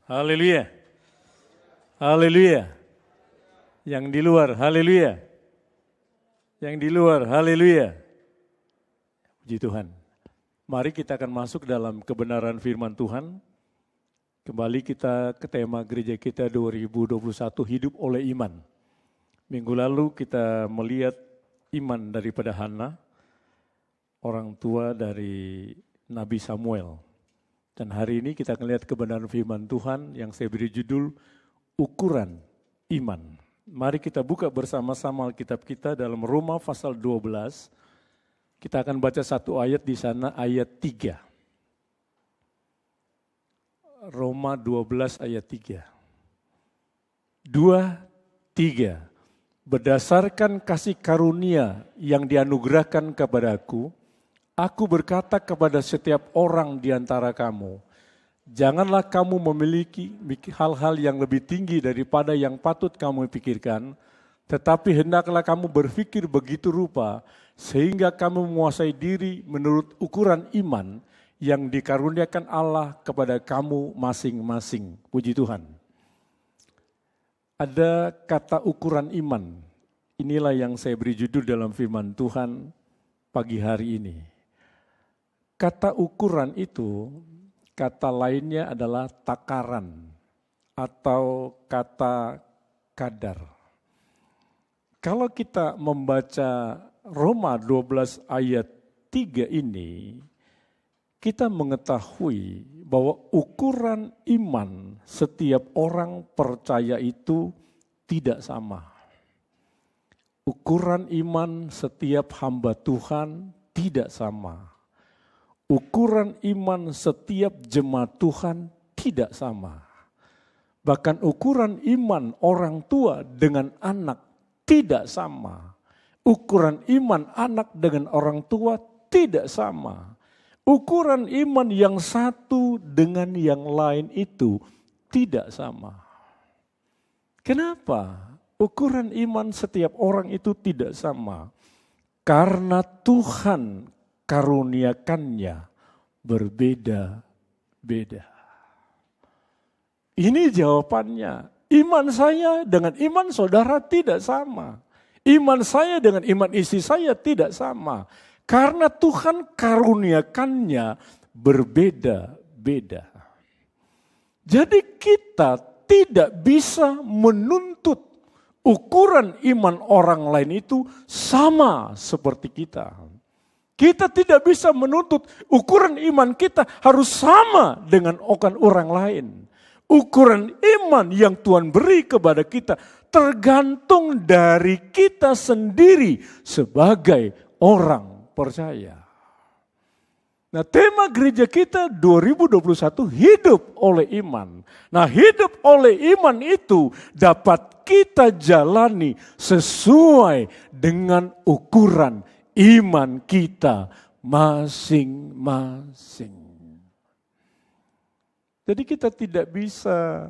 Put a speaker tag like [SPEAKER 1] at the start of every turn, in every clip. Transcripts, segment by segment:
[SPEAKER 1] Haleluya. Haleluya. Yang di luar, haleluya. Yang di luar, haleluya. Puji Tuhan. Mari kita akan masuk dalam kebenaran firman Tuhan. Kembali kita ke tema gereja kita 2021, hidup oleh iman. Minggu lalu kita melihat iman daripada Hana, orang tua dari Nabi Samuel. Dan hari ini kita akan lihat kebenaran firman Tuhan yang saya beri judul ukuran iman. Mari kita buka bersama-sama Alkitab kita dalam Roma pasal 12. Kita akan baca satu ayat di sana, ayat 3. Roma 12 ayat 3. 2, 3. Berdasarkan kasih karunia yang dianugerahkan kepadaku, aku berkata kepada setiap orang di antara kamu, janganlah kamu memiliki hal-hal yang lebih tinggi daripada yang patut kamu pikirkan, tetapi hendaklah kamu berpikir begitu rupa, sehingga kamu menguasai diri menurut ukuran iman yang dikaruniakan Allah kepada kamu masing-masing. Puji Tuhan. Ada kata ukuran iman. Inilah yang saya beri judul dalam firman Tuhan pagi hari ini. Kata ukuran itu, kata lainnya adalah takaran atau kata kadar. Kalau kita membaca Roma 12 ayat 3 ini, kita mengetahui bahwa ukuran iman setiap orang percaya itu tidak sama. Ukuran iman setiap hamba Tuhan tidak sama. Ukuran iman setiap jemaat Tuhan tidak sama. Bahkan ukuran iman orang tua dengan anak tidak sama. Ukuran iman anak dengan orang tua tidak sama. Ukuran iman yang satu dengan yang lain itu tidak sama. Kenapa? Ukuran iman setiap orang itu tidak sama. Karena Tuhan karuniakannya berbeda-beda. Ini jawabannya. Iman saya dengan iman saudara tidak sama. Iman saya dengan iman istri saya tidak sama. Karena Tuhan karuniakannya berbeda-beda. Jadi kita tidak bisa menuntut ukuran iman orang lain itu sama seperti kita. Kita tidak bisa menuntut ukuran iman kita harus sama dengan orang lain. Ukuran iman yang Tuhan beri kepada kita tergantung dari kita sendiri sebagai orang percaya. Nah, tema gereja kita 2021 hidup oleh iman. Nah, hidup oleh iman itu dapat kita jalani sesuai dengan ukuran iman kita masing-masing. Jadi kita tidak bisa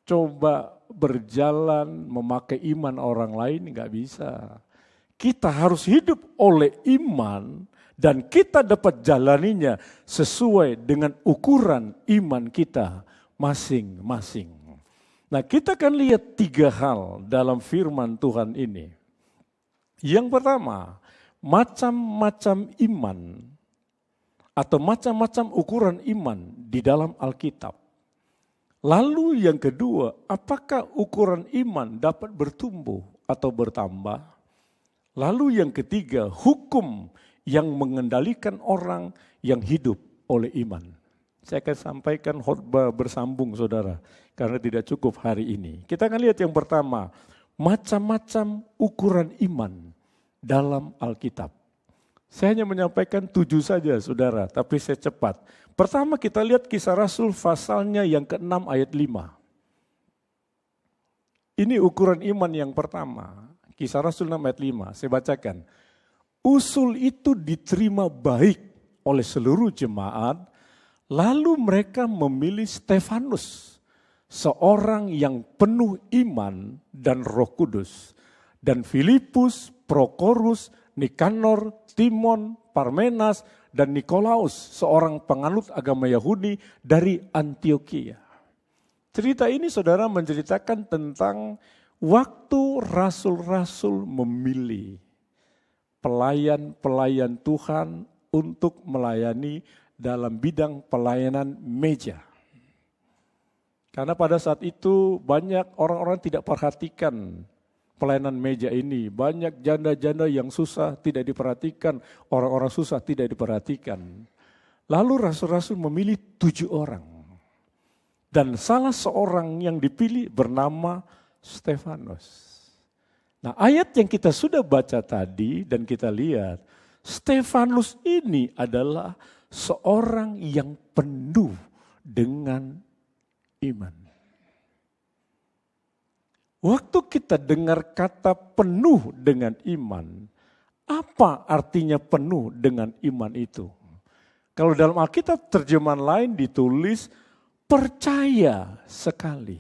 [SPEAKER 1] coba berjalan memakai iman orang lain, enggak bisa. Kita harus hidup oleh iman dan kita dapat jalaninya sesuai dengan ukuran iman kita masing-masing. Nah, kita akan lihat 3 hal dalam firman Tuhan ini. Yang pertama, macam-macam iman atau macam-macam ukuran iman di dalam Alkitab. Lalu yang kedua, apakah ukuran iman dapat bertumbuh atau bertambah? Lalu yang ketiga, hukum yang mengendalikan orang yang hidup oleh iman. Saya akan sampaikan khotbah bersambung saudara, karena tidak cukup hari ini. Kita akan lihat yang pertama, macam-macam ukuran iman dalam Alkitab. Saya hanya menyampaikan 7 saja saudara, tapi saya cepat. Pertama kita lihat Kisah Rasul pasalnya yang ke-6 ayat 5. Ini ukuran iman yang pertama. Kisah Rasul 6 ayat 5, saya bacakan. Usul itu diterima baik oleh seluruh jemaat, lalu mereka memilih Stefanus, seorang yang penuh iman dan Roh Kudus, dan Filipus, Prokorus, Nikanor, Timon, Parmenas, dan Nikolaus, seorang penganut agama Yahudi dari Antioquia. Cerita ini saudara menceritakan tentang waktu rasul-rasul memilih pelayan-pelayan Tuhan untuk melayani dalam bidang pelayanan meja. Karena pada saat itu banyak orang-orang tidak perhatikan pelayanan meja ini. Banyak janda-janda yang susah tidak diperhatikan, orang-orang susah tidak diperhatikan. Lalu rasul-rasul memilih 7 orang. Dan salah seorang yang dipilih bernama Stefanus. Nah, ayat yang kita sudah baca tadi dan kita lihat, Stefanus ini adalah seorang yang penuh dengan iman. Waktu kita dengar kata penuh dengan iman, apa artinya penuh dengan iman itu? Kalau dalam Alkitab terjemahan lain ditulis percaya sekali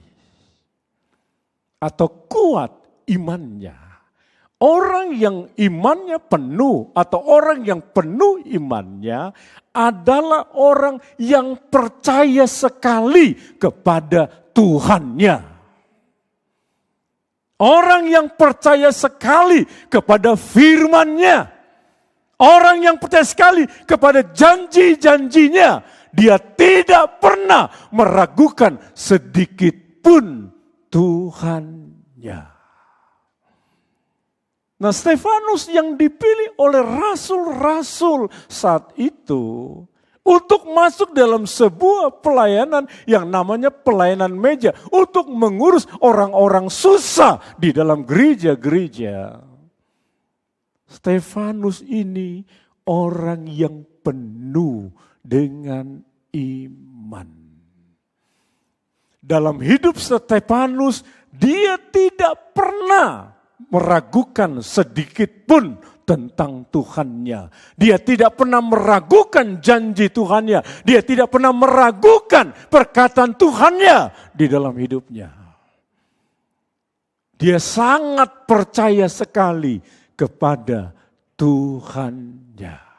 [SPEAKER 1] atau kuat imannya. Orang yang imannya penuh atau orang yang penuh imannya adalah orang yang percaya sekali kepada Tuhannya. Orang yang percaya sekali kepada firman-Nya. Orang yang percaya sekali kepada janji-janjinya. Dia tidak pernah meragukan sedikit pun Tuhannya. Nah, Stefanus yang dipilih oleh rasul-rasul saat itu untuk masuk dalam sebuah pelayanan yang namanya pelayanan meja. Untuk mengurus orang-orang susah di dalam gereja-gereja. Stefanus ini orang yang penuh dengan iman. Dalam hidup Stefanus, dia tidak pernah meragukan sedikit pun tentang Tuhannya. Dia tidak pernah meragukan janji Tuhannya. Dia tidak pernah meragukan perkataan Tuhannya di dalam hidupnya. Dia sangat percaya sekali kepada Tuhannya.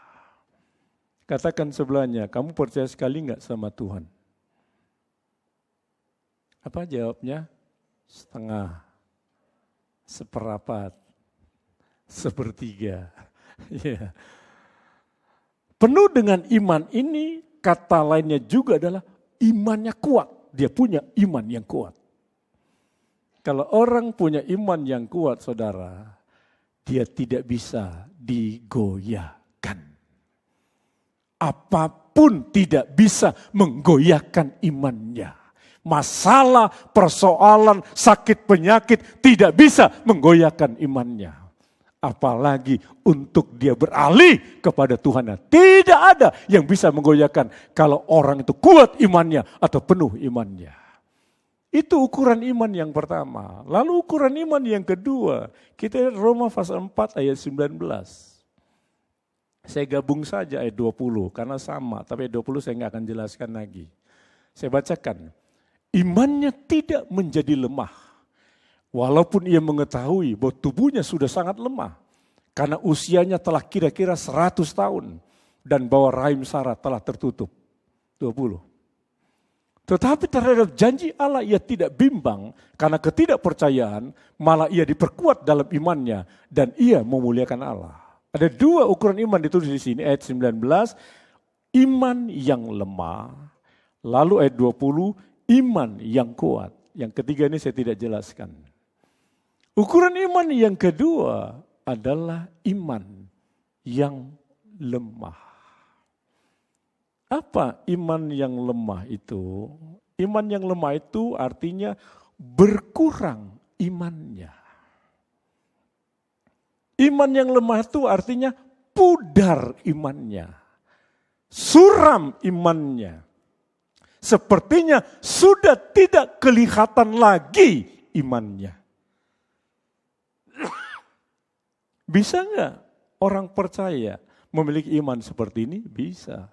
[SPEAKER 1] Katakan sebelahnya, kamu percaya sekali enggak sama Tuhan? Apa jawabnya? Setengah, seperapat, sepertiga. Ya. Penuh dengan iman ini, kata lainnya juga adalah imannya kuat. Dia punya iman yang kuat. Kalau orang punya iman yang kuat, saudara, dia tidak bisa digoyahkan. Apapun tidak bisa menggoyahkan imannya. Masalah, persoalan, sakit, penyakit tidak bisa menggoyahkan imannya. Apalagi untuk dia beralih kepada Tuhan. Tidak ada yang bisa menggoyahkan kalau orang itu kuat imannya atau penuh imannya. Itu ukuran iman yang pertama. Lalu ukuran iman yang kedua, kita lihat Roma pasal 4 ayat 19. Saya gabung saja ayat 20 karena sama, tapi ayat 20 saya nggak akan jelaskan lagi. Saya bacakan. Imannya tidak menjadi lemah. Walaupun ia mengetahui bahwa tubuhnya sudah sangat lemah. Karena usianya telah kira-kira 100 tahun. Dan bahwa rahim Sarah telah tertutup. 20. Tetapi terhadap janji Allah ia tidak bimbang. Karena ketidakpercayaan malah ia diperkuat dalam imannya. Dan ia memuliakan Allah. Ada 2 ukuran iman ditulis di sini. Ayat 19. Iman yang lemah. Lalu ayat 20. Iman yang kuat. Yang ketiga ini saya tidak jelaskan. Ukuran iman yang kedua adalah iman yang lemah. Apa iman yang lemah itu? Iman yang lemah itu artinya berkurang imannya. Iman yang lemah itu artinya pudar imannya. Suram imannya. Sepertinya sudah tidak kelihatan lagi imannya. Bisa enggak orang percaya memiliki iman seperti ini? Bisa.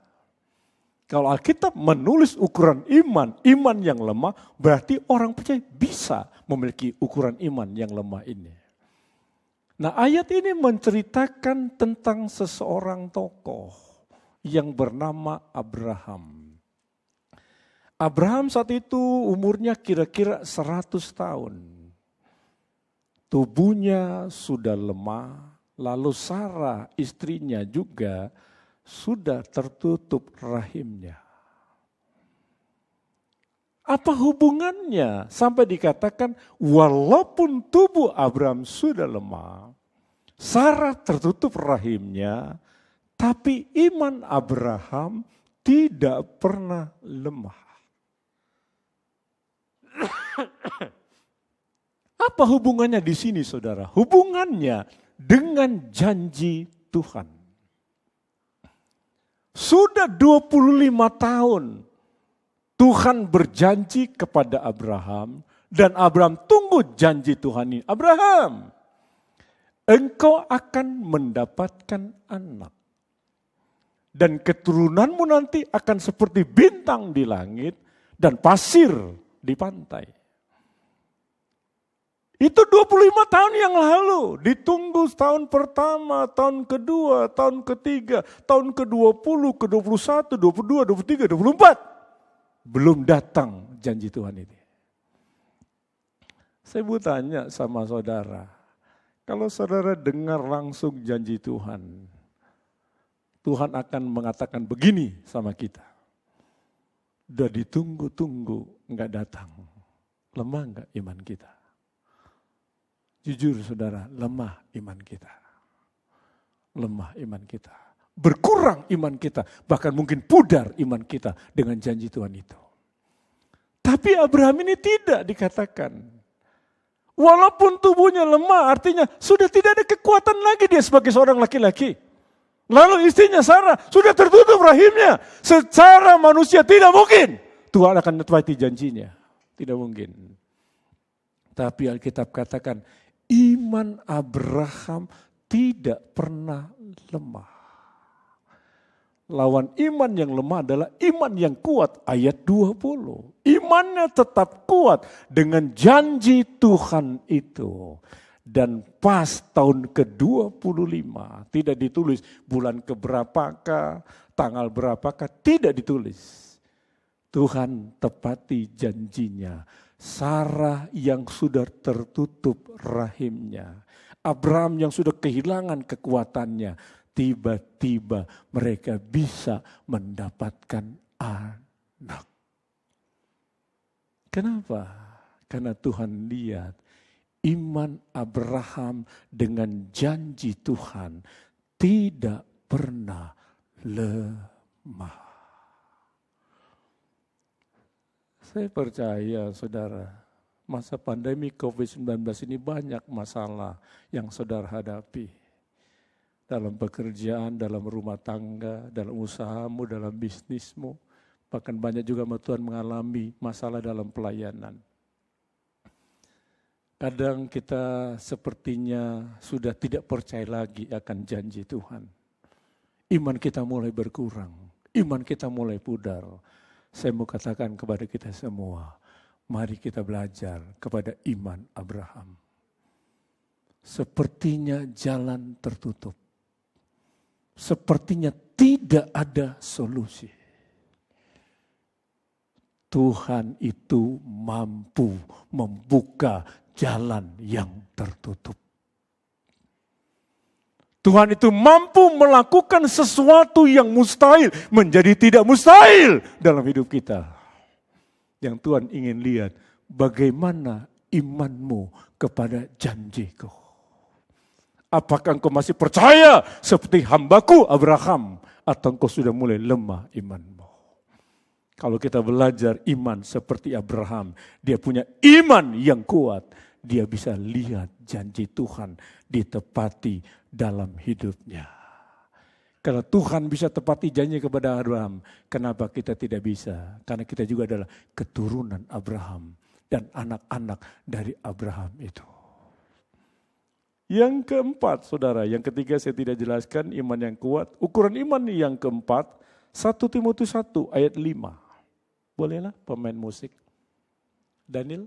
[SPEAKER 1] Kalau Alkitab menulis ukuran iman yang lemah, berarti orang percaya bisa memiliki ukuran iman yang lemah ini. Nah, ayat ini menceritakan tentang seseorang tokoh yang bernama Abraham. Abraham saat itu umurnya kira-kira 100 tahun. Tubuhnya sudah lemah, lalu Sarah istrinya juga sudah tertutup rahimnya. Apa hubungannya sampai dikatakan walaupun tubuh Abraham sudah lemah, Sarah tertutup rahimnya, tapi iman Abraham tidak pernah lemah. Apa hubungannya di sini saudara? Hubungannya dengan janji Tuhan. Sudah 25 tahun Tuhan berjanji kepada Abraham dan Abraham tunggu janji Tuhan ini. Abraham, engkau akan mendapatkan anak. Dan keturunanmu nanti akan seperti bintang di langit dan pasir di pantai. Itu 25 tahun yang lalu, ditunggu tahun pertama, tahun kedua, tahun ketiga, tahun ke-20, ke-21, 22, 23, 24. Belum datang janji Tuhan ini. Saya mau tanya sama saudara, kalau saudara dengar langsung janji Tuhan, Tuhan akan mengatakan begini sama kita. Udah ditunggu-tunggu, enggak datang. Lemah enggak iman kita? Jujur saudara, lemah iman kita. Lemah iman kita. Berkurang iman kita, bahkan mungkin pudar iman kita dengan janji Tuhan itu. Tapi Abraham ini tidak dikatakan. Walaupun tubuhnya lemah, artinya sudah tidak ada kekuatan lagi dia sebagai seorang laki-laki. Lalu istrinya Sarah sudah tertutup rahimnya. Secara manusia tidak mungkin Tuhan akan menepati janjinya. Tidak mungkin. Tapi Alkitab katakan, iman Abraham tidak pernah lemah. Lawan iman yang lemah adalah iman yang kuat, ayat 20. Imannya tetap kuat dengan janji Tuhan itu. Dan pas tahun ke-25, tidak ditulis bulan keberapakah, tanggal berapakah, tidak ditulis. Tuhan tepati janjinya. Sarah yang sudah tertutup rahimnya, Abraham yang sudah kehilangan kekuatannya, tiba-tiba mereka bisa mendapatkan anak. Kenapa? Karena Tuhan lihat iman Abraham dengan janji Tuhan tidak pernah lemah. Saya percaya saudara, masa pandemi COVID-19 ini banyak masalah yang saudara hadapi. Dalam pekerjaan, dalam rumah tangga, dalam usahamu, dalam bisnismu. Bahkan banyak juga Tuhan mengalami masalah dalam pelayanan. Kadang kita sepertinya sudah tidak percaya lagi akan janji Tuhan. Iman kita mulai berkurang, iman kita mulai pudar. Saya mau katakan kepada kita semua, mari kita belajar kepada iman Abraham. Sepertinya jalan tertutup. Sepertinya tidak ada solusi. Tuhan itu mampu membuka jalan yang tertutup. Tuhan itu mampu melakukan sesuatu yang mustahil menjadi tidak mustahil dalam hidup kita. Yang Tuhan ingin lihat bagaimana imanmu kepada janjiku. Apakah engkau masih percaya seperti hambaku Abraham atau engkau sudah mulai lemah imanmu? Kalau kita belajar iman seperti Abraham, dia punya iman yang kuat. Dia bisa lihat janji Tuhan ditepati dalam hidupnya. Kalau Tuhan bisa tepati janji kepada Abraham, kenapa kita tidak bisa? Karena kita juga adalah keturunan Abraham dan anak-anak dari Abraham itu. Yang keempat, saudara, yang ketiga saya tidak jelaskan iman yang kuat. Ukuran iman yang keempat, 1 Timotius 1 ayat 5. Bolehlah pemain musik. Daniel?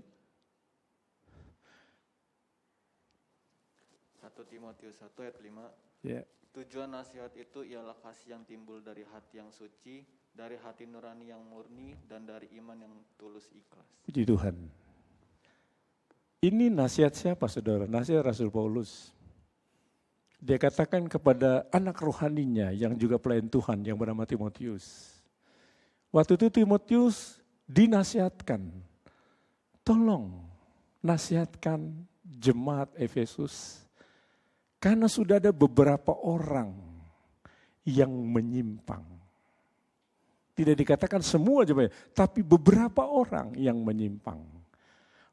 [SPEAKER 2] 1 Timotius 1 ayat 5.
[SPEAKER 1] Ya.
[SPEAKER 2] Tujuan nasihat itu ialah kasih yang timbul dari hati yang suci dari hati nurani yang murni, dan dari iman yang tulus ikhlas.
[SPEAKER 1] Puji Tuhan. Ini nasihat siapa saudara? Nasihat Rasul Paulus. Dia katakan kepada anak rohaninya yang juga pelayan Tuhan yang bernama Timotius. Waktu itu Timotius dinasihatkan, tolong nasihatkan jemaat Efesus karena sudah ada beberapa orang yang menyimpang. Tidak dikatakan semua jemaat, tapi beberapa orang yang menyimpang.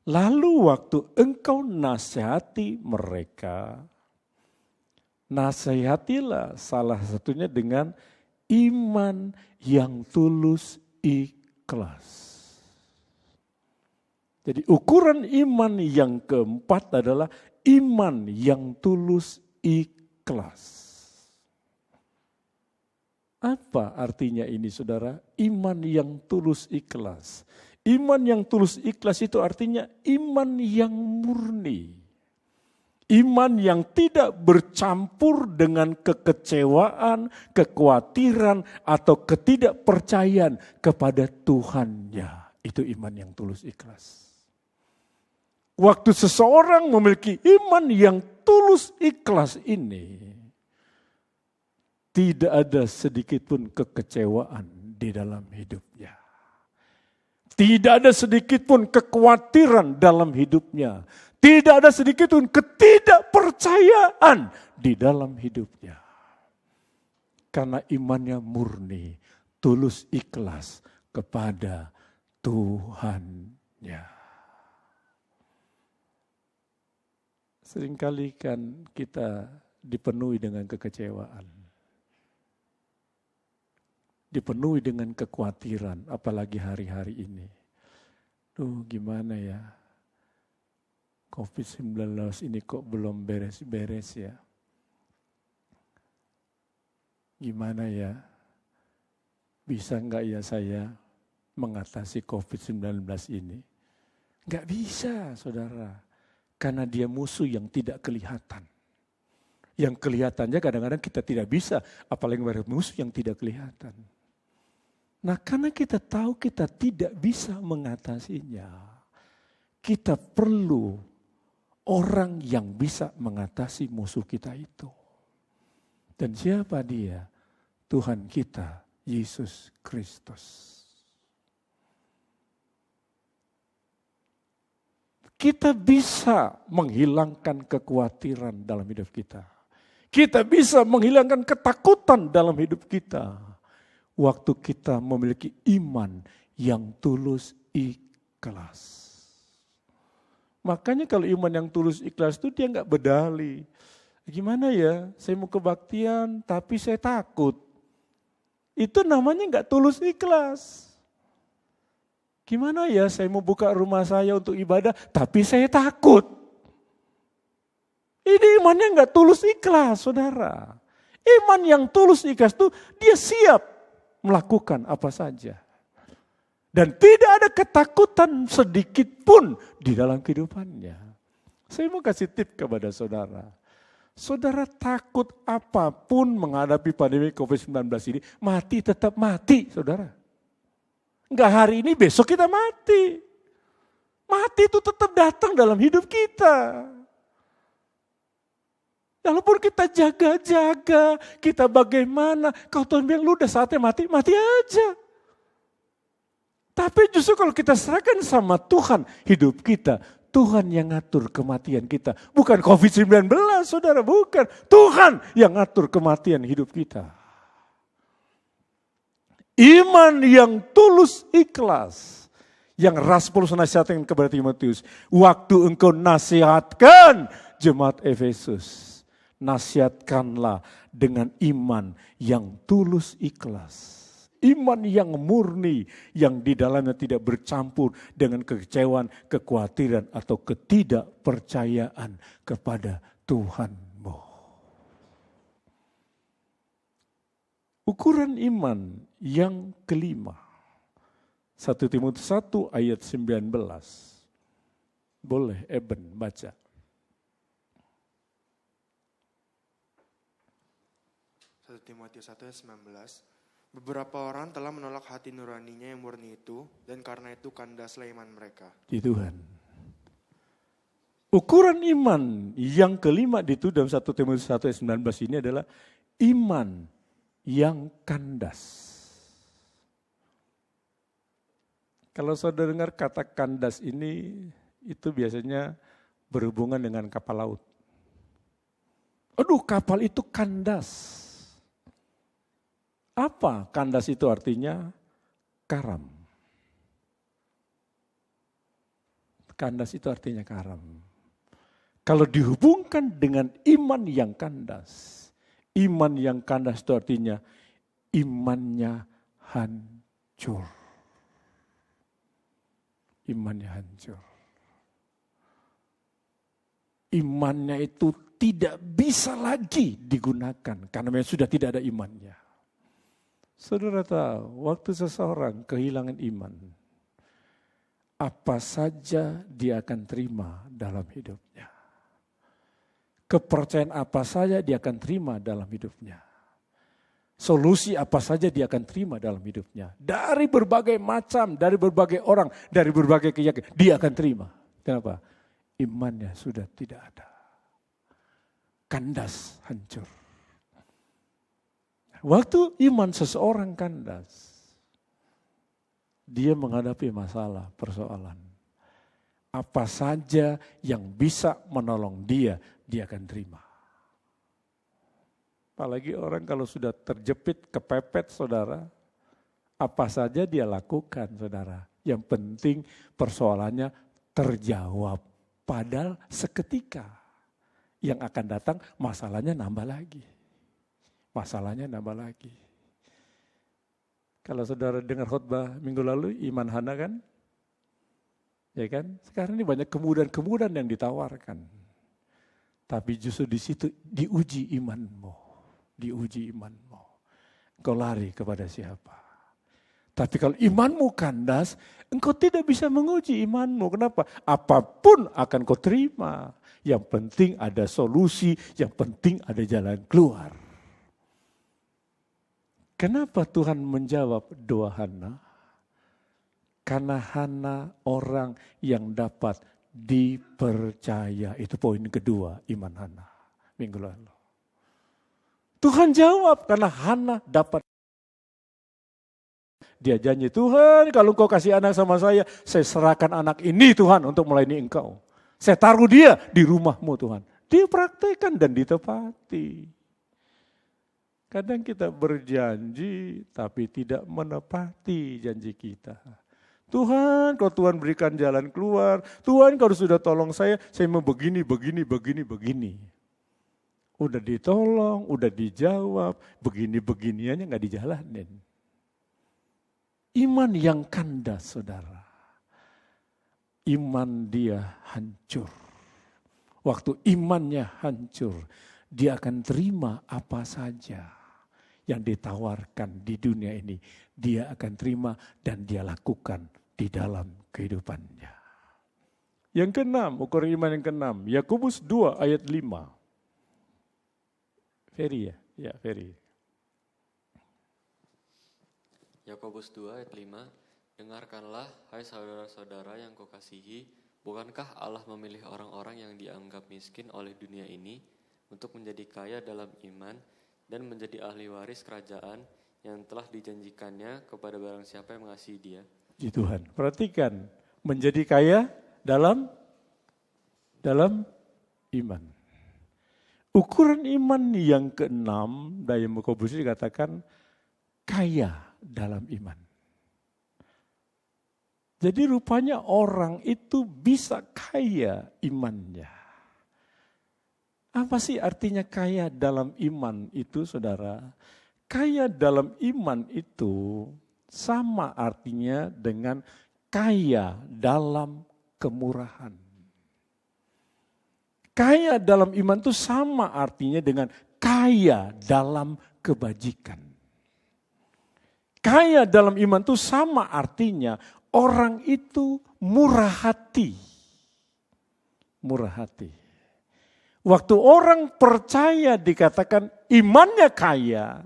[SPEAKER 1] Lalu waktu engkau nasihati mereka, nasihatilah salah satunya dengan iman yang tulus ikhlas. Jadi ukuran iman yang keempat adalah iman yang tulus ikhlas. Apa artinya ini saudara? Iman yang tulus ikhlas. Iman yang tulus ikhlas itu artinya iman yang murni. Iman yang tidak bercampur dengan kekecewaan, kekhawatiran, atau ketidakpercayaan kepada Tuhannya. Itu iman yang tulus ikhlas. Waktu seseorang memiliki iman yang tulus ikhlas ini, tidak ada sedikit pun kekecewaan di dalam hidupnya. Tidak ada sedikit pun kekhawatiran dalam hidupnya. Tidak ada sedikit pun ketidakpercayaan di dalam hidupnya. Karena imannya murni, tulus ikhlas kepada Tuhannya. Seringkali kan kita dipenuhi dengan kekecewaan. Dipenuhi dengan kekhawatiran, apalagi hari-hari ini. Gimana ya? COVID-19 ini kok belum beres-beres ya? Gimana ya? Bisa enggak ya saya mengatasi COVID-19 ini? Enggak bisa, saudara. Karena dia musuh yang tidak kelihatan. Yang kelihatannya kadang-kadang kita tidak bisa, apalagi musuh yang tidak kelihatan. Nah, karena kita tahu kita tidak bisa mengatasinya, kita perlu orang yang bisa mengatasi musuh kita itu. Dan siapa dia? Tuhan kita, Yesus Kristus. Kita bisa menghilangkan kekhawatiran dalam hidup kita. Kita bisa menghilangkan ketakutan dalam hidup kita. Waktu kita memiliki iman yang tulus ikhlas. Makanya kalau iman yang tulus ikhlas itu dia enggak berdalih. Gimana ya, saya mau kebaktian tapi saya takut. Itu namanya enggak tulus ikhlas. Gimana ya, saya mau buka rumah saya untuk ibadah tapi saya takut. Ini imannya enggak tulus ikhlas, saudara. Iman yang tulus ikhlas itu dia siap melakukan apa saja. Dan tidak ada ketakutan sedikit pun di dalam kehidupannya. Saya mau kasih tip kepada saudara. Saudara takut apapun menghadapi pandemi COVID-19 ini, mati tetap mati, saudara. Enggak hari ini, besok kita mati. Mati itu tetap datang dalam hidup kita. Walaupun kita jaga-jaga, kita bagaimana, kalau Tuhan bilang lu udah saatnya mati, mati aja. Tapi justru kalau kita serahkan sama Tuhan hidup kita, Tuhan yang ngatur kematian kita. Bukan COVID-19 saudara, bukan. Tuhan yang ngatur kematian hidup kita. Iman yang tulus ikhlas. Yang Rasul Paulus nasihatkan kepada Timotius. Waktu engkau nasihatkan jemaat Efesus. Nasihatkanlah dengan iman yang tulus ikhlas. Iman yang murni, yang di dalamnya tidak bercampur dengan kekecewaan, kekhawatiran, atau ketidakpercayaan kepada Tuhanmu. Ukuran iman yang kelima. 1 Timotius 1 ayat 19. Boleh Eben baca.
[SPEAKER 3] 1 Timotius 1 ayat 19, Beberapa orang telah menolak hati nuraninya yang murni itu, dan karena itu kandaslah iman mereka.
[SPEAKER 1] Di Tuhan. Ukuran iman yang kelima itu dalam 1 Timotius 1 ayat 19 ini adalah iman yang kandas. Kalau saudara dengar kata kandas ini, itu biasanya berhubungan dengan kapal laut. Aduh, kapal itu kandas. Apa kandas itu artinya? Karam. Kandas itu artinya karam. Kalau dihubungkan dengan iman yang kandas itu artinya imannya hancur. Imannya hancur. Imannya itu tidak bisa lagi digunakan karena memang sudah tidak ada imannya. Saudara tahu, waktu seseorang kehilangan iman, apa saja dia akan terima dalam hidupnya. Kepercayaan apa saja dia akan terima dalam hidupnya. Solusi apa saja dia akan terima dalam hidupnya. Dari berbagai macam, dari berbagai orang, dari berbagai keyakinan, dia akan terima. Kenapa? Imannya sudah tidak ada. Kandas, hancur. Waktu iman seseorang kandas, dia menghadapi masalah, persoalan. Apa saja yang bisa menolong dia akan terima. Apalagi orang kalau sudah terjepit, kepepet saudara, apa saja dia lakukan saudara. Yang penting persoalannya terjawab. Padahal seketika yang akan datang masalahnya nambah lagi. Masalahnya nambah lagi. Kalau saudara dengar khotbah minggu lalu, Iman Hana kan? Ya kan? Sekarang ini banyak kemudahan-kemudahan yang ditawarkan. Tapi justru di situ diuji imanmu. Diuji imanmu. Engkau lari kepada siapa? Tapi kalau imanmu kandas, engkau tidak bisa menguji imanmu. Kenapa? Apapun akan kau terima. Yang penting ada solusi, yang penting ada jalan keluar. Kenapa Tuhan menjawab doa Hana? Karena Hana orang yang dapat dipercaya. Itu poin kedua iman Hana minggu lalu. Tuhan jawab karena Hana dapat. Dia janji, Tuhan kalau engkau kasih anak sama saya serahkan anak ini Tuhan untuk melayani engkau. Saya taruh dia di rumahmu Tuhan. Dia praktekkan dan ditepati. Kadang kita berjanji tapi tidak menepati janji kita. Tuhan, kalau Tuhan berikan jalan keluar, Tuhan kalau sudah tolong saya mau begini. Udah ditolong, udah dijawab, begini-beginiannya gak dijalanin. Iman yang kandas saudara. Iman dia hancur. Waktu imannya hancur, dia akan terima apa saja yang ditawarkan di dunia ini, dia akan terima dan dia lakukan di dalam kehidupannya. Yang keenam, ukuran iman yang keenam, Yakobus 2 ayat 5. Ferry ya? Ya, Ferry.
[SPEAKER 4] Yakobus 2 ayat 5, dengarkanlah hai saudara-saudara yang kukasihi, bukankah Allah memilih orang-orang yang dianggap miskin oleh dunia ini untuk menjadi kaya dalam iman dan menjadi ahli waris kerajaan yang telah dijanjikannya kepada barang siapa yang mengasihi dia.
[SPEAKER 1] Di Tuhan. Perhatikan, menjadi kaya dalam iman. Ukuran iman yang keenam, dari Yakobus dikatakan kaya dalam iman. Jadi rupanya orang itu bisa kaya imannya. Apa sih artinya kaya dalam iman itu saudara? Kaya dalam iman itu sama artinya dengan kaya dalam kemurahan. Kaya dalam iman itu sama artinya dengan kaya dalam kebajikan. Kaya dalam iman itu sama artinya orang itu murah hati. Murah hati. Waktu orang percaya dikatakan imannya kaya,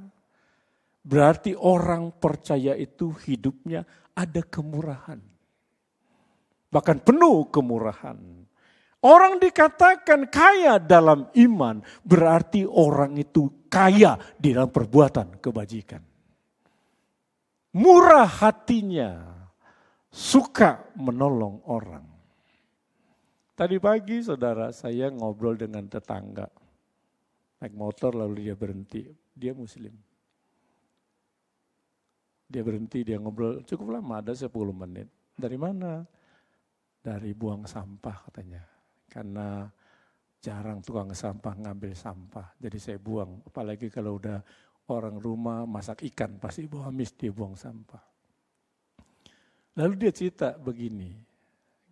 [SPEAKER 1] Berarti orang percaya itu hidupnya ada kemurahan. Bahkan penuh kemurahan. Orang dikatakan kaya dalam iman, berarti orang itu kaya di dalam perbuatan kebajikan. Murah hatinya, suka menolong orang. Tadi pagi saudara saya ngobrol dengan tetangga. Naik motor lalu dia berhenti, dia muslim. Dia berhenti, dia ngobrol cukup lama, ada 10 menit. Dari mana? Dari buang sampah katanya. Karena jarang tukang sampah ngambil sampah. Jadi saya buang, apalagi kalau udah orang rumah masak ikan pasti bawa mis, dia buang sampah. Lalu dia cerita begini,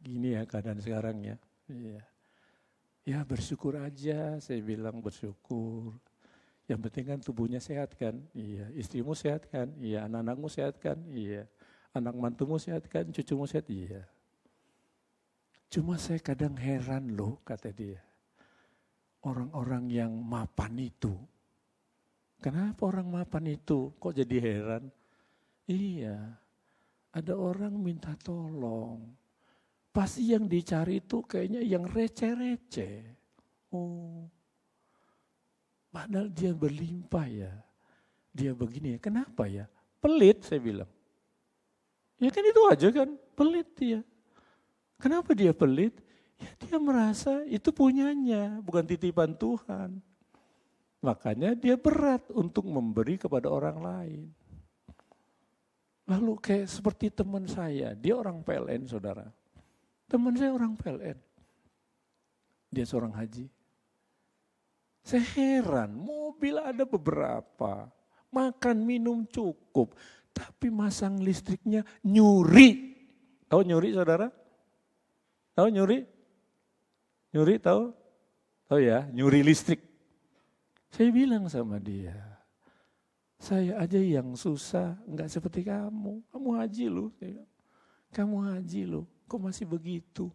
[SPEAKER 1] gini ya keadaan sekarang ya. Iya. Ya bersyukur aja, saya bilang bersyukur. Yang penting kan tubuhnya sehat kan, iya. Istrimu sehat kan, iya. Anak-anakmu sehat kan, iya. Anak mantumu sehat kan, cucumu sehat, iya. Cuma saya kadang heran loh, kata dia. Orang-orang yang mapan itu. Kenapa orang mapan itu kok jadi heran? Iya, ada orang minta tolong. Pasti yang dicari itu kayaknya yang receh-receh. Oh, padahal dia berlimpah ya. Dia begini ya, kenapa ya? Pelit saya bilang. Ya kan itu aja kan, pelit dia. Kenapa dia pelit? Ya dia merasa itu punyanya, bukan titipan Tuhan. Makanya dia berat untuk memberi kepada orang lain. Lalu kayak seperti teman saya, dia orang PLN saudara. Teman saya orang PLN. Dia seorang haji. Saya heran, mobil ada beberapa, makan minum cukup, tapi masang listriknya nyuri. Tahu nyuri saudara? Tahu nyuri? Nyuri tahu? Tahu ya, nyuri listrik. Saya bilang sama dia, saya aja yang susah, enggak seperti kamu. Kamu haji loh. Kamu haji loh, kok masih begitu?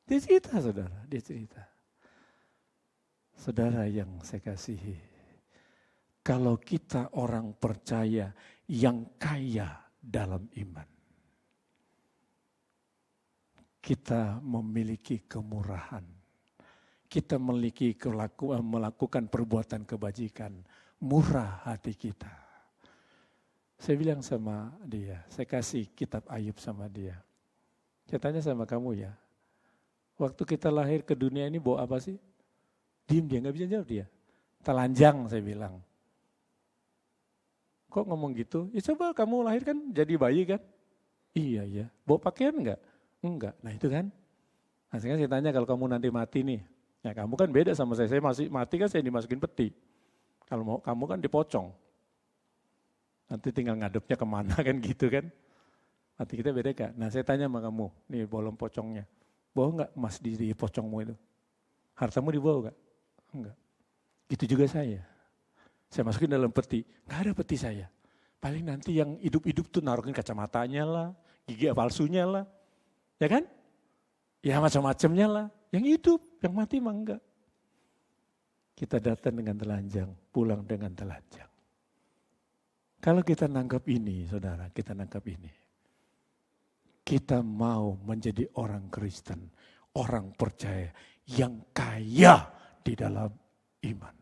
[SPEAKER 1] Dia cerita saudara, dia cerita. Saudara yang saya kasihi, kalau kita orang percaya yang kaya dalam iman, kita memiliki kemurahan, kita memiliki melakukan perbuatan kebajikan, murah hati kita. Saya bilang sama dia, saya kasih kitab Ayub sama dia. Saya tanya sama kamu ya, waktu kita lahir ke dunia ini bawa apa sih? Diam dia, gak bisa jawab dia. Telanjang saya bilang. Kok ngomong gitu? Ya coba kamu lahir kan jadi bayi kan? Iya ya. Bawa pakaian enggak? Enggak. Nah itu kan. Nah sekarang saya tanya kalau kamu nanti mati nih. Ya kamu kan beda sama saya masih mati kan saya dimasukin peti. Kalau mau kamu kan dipocong. Nanti tinggal ngadepnya kemana kan gitu kan. Nanti kita beda kan. Nah saya tanya sama kamu, nih bolong pocongnya. Bawa enggak emas di pocongmu itu? Hartamu dibawa enggak? Enggak. Gitu juga saya. Saya masukin dalam peti, enggak ada peti saya. Paling nanti yang hidup-hidup tuh naruhin kacamatanya lah, gigi palsunya lah. Ya kan? Ya macam-macamnya lah. Yang hidup, yang mati mah enggak. Kita datang dengan telanjang, pulang dengan telanjang. Kalau kita nangkap ini, saudara, kita nangkap ini. Kita mau menjadi orang Kristen, orang percaya yang kaya di dalam iman.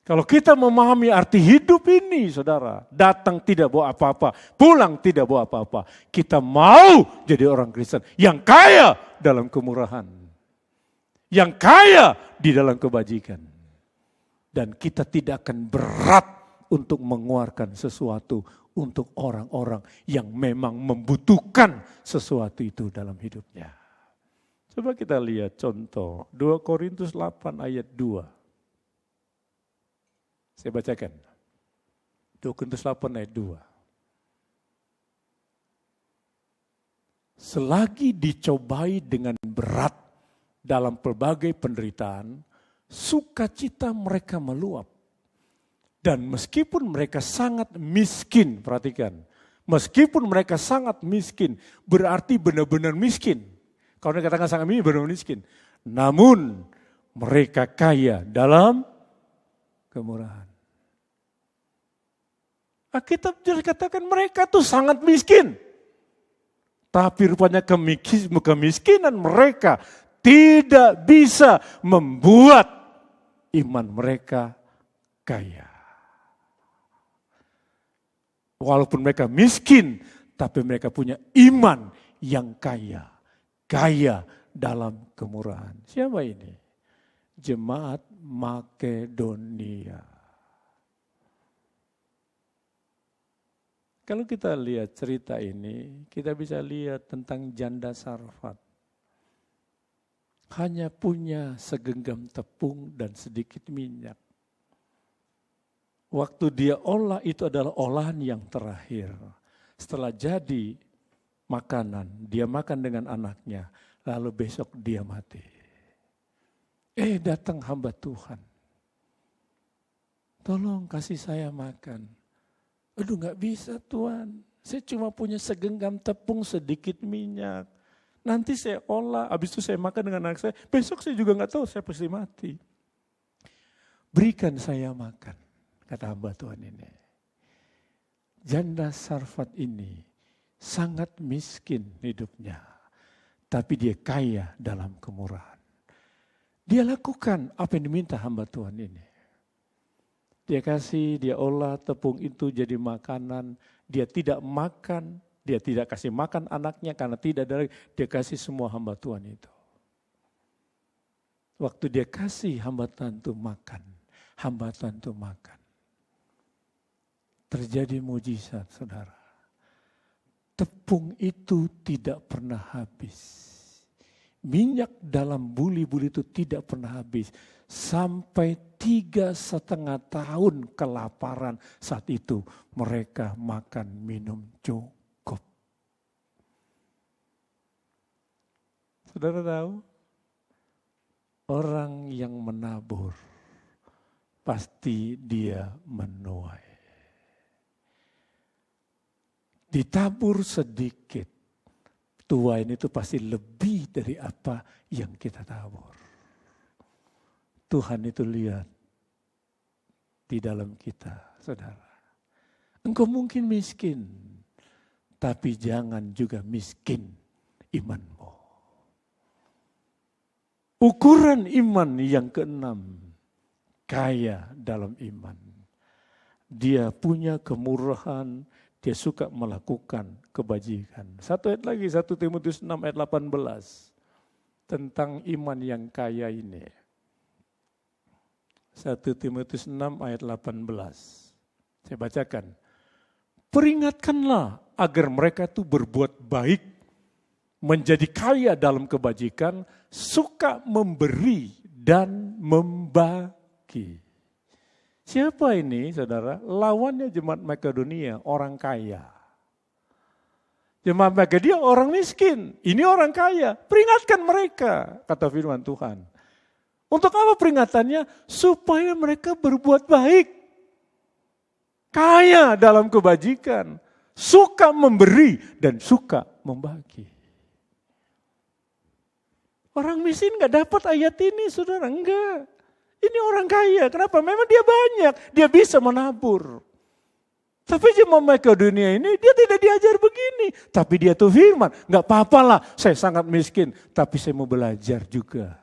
[SPEAKER 1] Kalau kita memahami arti hidup ini, saudara, datang tidak bawa apa-apa, pulang tidak bawa apa-apa. Kita mau jadi orang Kristen yang kaya dalam kemurahan, yang kaya di dalam kebajikan. Dan kita tidak akan berat untuk mengeluarkan sesuatu untuk orang-orang yang memang membutuhkan sesuatu itu dalam hidupnya. Coba kita lihat contoh 2 Korintus 8 ayat 2. Saya bacakan. 2 Korintus 8 ayat 2. Selagi dicobai dengan berat dalam berbagai penderitaan, sukacita mereka meluap. Dan meskipun mereka sangat miskin, perhatikan. Meskipun mereka sangat miskin, berarti benar-benar miskin. Kalau mereka katakan sangat miskin, benar-benar miskin. Namun mereka kaya dalam kemurahan. Alkitab jelas katakan mereka tuh sangat miskin. Tapi rupanya kemiskinan mereka tidak bisa membuat iman mereka kaya. Walaupun mereka miskin, tapi mereka punya iman yang kaya. Kaya dalam kemurahan. Siapa ini? Jemaat Makedonia. Kalau kita lihat cerita ini, kita bisa lihat tentang janda Sarfat. Hanya punya segenggam tepung dan sedikit minyak. Waktu dia olah itu adalah olahan yang terakhir. Setelah jadi makanan, dia makan dengan anaknya, lalu besok dia mati. Datang hamba Tuhan. Tolong kasih saya makan. Aduh gak bisa Tuhan, saya cuma punya segenggam tepung sedikit minyak. Nanti saya olah, habis itu saya makan dengan anak saya, besok saya juga gak tahu, saya pasti mati. Berikan saya makan, kata hamba Tuhan ini. Janda Sarfat ini sangat miskin hidupnya, tapi dia kaya dalam kemurahan. Dia lakukan apa yang diminta hamba Tuhan ini. Dia kasih, dia olah tepung itu jadi makanan. Dia tidak makan, dia tidak kasih makan anaknya karena tidak ada. Dia kasih semua hamba Tuhan itu. Waktu dia kasih hamba Tuhan itu makan. Hamba Tuhan itu makan. Terjadi mujizat, saudara. Tepung itu tidak pernah habis. Minyak dalam buli-buli itu tidak pernah habis. Sampai 3,5 tahun kelaparan saat itu mereka makan minum cukup. Saudara tahu? Orang yang menabur pasti dia menuai. Ditabur sedikit. Tuain itu pasti lebih dari apa yang kita tabur. Tuhan itu lihat di dalam kita, saudara. Engkau mungkin miskin, tapi jangan juga miskin imanmu. Ukuran iman yang keenam, kaya dalam iman. Dia punya kemurahan, dia suka melakukan kebajikan. Satu ayat lagi, 1 Timotius 6 ayat 18. Tentang iman yang kaya ini. 1 Timotius 6 ayat 18. Saya bacakan. Peringatkanlah agar mereka itu berbuat baik, menjadi kaya dalam kebajikan, suka memberi dan membagi. Siapa ini saudara? Lawannya jemaat Makedonia, orang kaya. Jemaat Makedonia orang miskin, ini orang kaya. Peringatkan mereka, kata firman Tuhan. Untuk apa peringatannya? Supaya mereka berbuat baik. Kaya dalam kebajikan. Suka memberi dan suka membagi. Orang miskin gak dapat ayat ini saudara, enggak. Ini orang kaya, kenapa? Memang dia banyak, dia bisa menabur. Tapi jemaat Makedonia ini dia tidak diajar begini. Tapi dia tuh firman, gak apa-apalah saya sangat miskin. Tapi saya mau belajar juga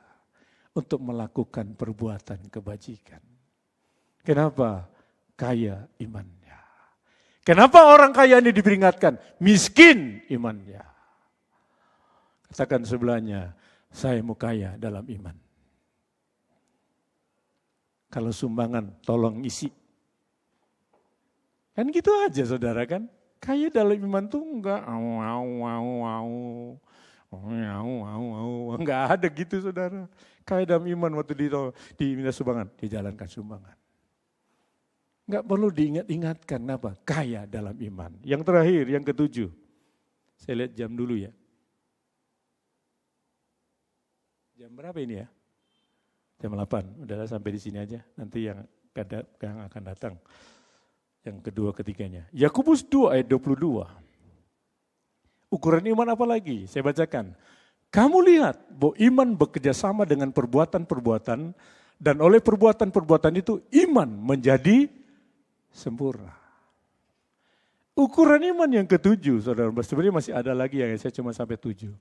[SPEAKER 1] untuk melakukan perbuatan kebajikan. Kenapa? Kaya imannya. Kenapa orang kaya ini diperingatkan? Miskin imannya. Katakan sebelahnya, saya mau kaya dalam iman. Kalau sumbangan, tolong isi. Kan gitu aja saudara kan. Kaya dalam iman tuh enggak. Enggak ada gitu saudara. Kaya dalam iman waktu diminta sumbangan, dijalankan sumbangan. Enggak perlu diingat-ingatkan apa. Kaya dalam iman. Yang terakhir, yang ketujuh. Saya lihat jam dulu ya. Jam berapa ini ya? Jam 8, udahlah sampai di sini aja. Nanti yang akan datang. Yang kedua ketiganya. Yakobus 2 ayat 22. Ukuran iman apa lagi? Saya bacakan. Kamu lihat bahwa iman bekerja sama dengan perbuatan-perbuatan. Dan oleh perbuatan-perbuatan itu iman menjadi sempurna. Ukuran iman yang ketujuh, saudara. Sebenarnya masih ada lagi yang saya cuma sampai 7.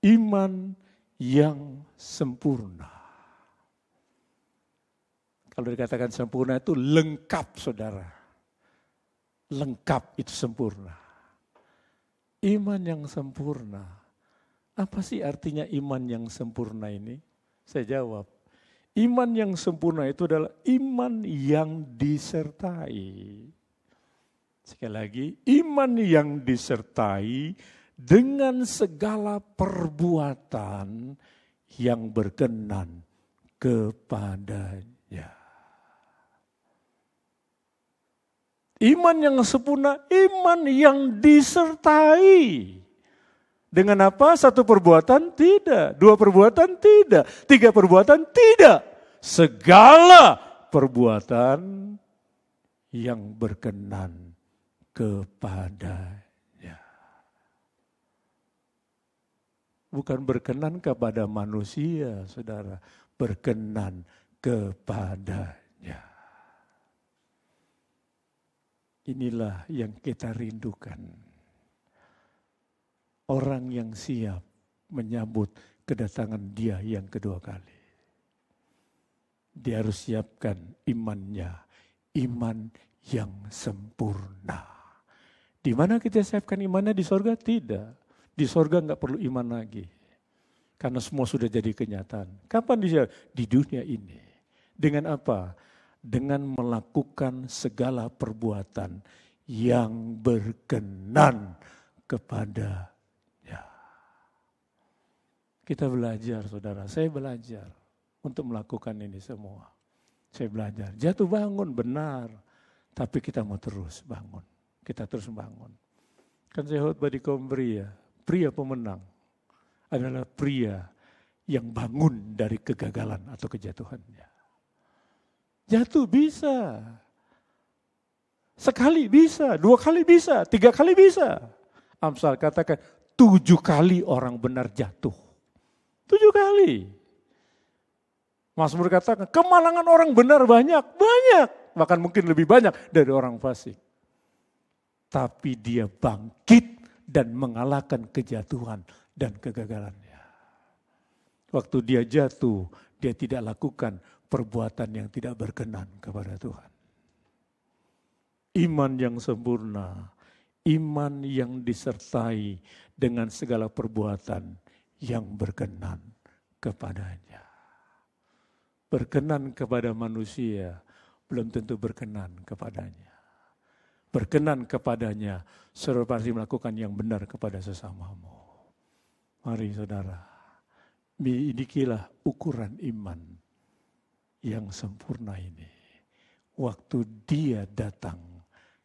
[SPEAKER 1] Iman yang sempurna. Kalau dikatakan sempurna itu lengkap, saudara. Lengkap itu sempurna. Iman yang sempurna. Apa sih artinya iman yang sempurna ini? Saya jawab. Iman yang sempurna itu adalah iman yang disertai. Sekali lagi, iman yang disertai dengan segala perbuatan yang berkenan kepadanya. Iman yang sempurna, iman yang disertai. Dengan apa? 1 perbuatan? Tidak. 2 perbuatan? Tidak. 3 perbuatan? Tidak. Segala perbuatan yang berkenan kepadanya. Bukan berkenan kepada manusia, saudara. Berkenan kepadanya. Inilah yang kita rindukan. Orang yang siap menyambut kedatangan Dia yang kedua kali. Dia harus siapkan imannya, iman yang sempurna. Di mana kita siapkan imannya? Di sorga? Tidak. Di sorga enggak perlu iman lagi. Karena semua sudah jadi kenyataan. Kapan dia? Di dunia ini. Dengan apa? Dengan melakukan segala perbuatan yang berkenan kepadanya. Kita belajar, saudara. Saya belajar untuk melakukan ini semua. Saya belajar. Jatuh bangun benar. Tapi kita mau terus bangun. Kita terus bangun. Kan saya khotbah di kaum pria. Pria pemenang adalah pria yang bangun dari kegagalan atau kejatuhannya. Jatuh bisa. Sekali bisa, 2 kali bisa, 3 kali bisa. Amsal katakan 7 kali orang benar jatuh. 7 kali. Mazmur katakan kemalangan orang benar banyak. Bahkan mungkin lebih banyak dari orang fasik. Tapi dia bangkit dan mengalahkan kejatuhan dan kegagalannya. Waktu dia jatuh, dia tidak lakukan perbuatan yang tidak berkenan kepada Tuhan. Iman yang sempurna, iman yang disertai dengan segala perbuatan yang berkenan kepadanya. Berkenan kepada manusia, belum tentu berkenan kepadanya. Berkenan kepadanya, saudara pasti melakukan yang benar kepada sesamamu. Mari saudara, milikilah ukuran iman yang sempurna ini. Waktu Dia datang,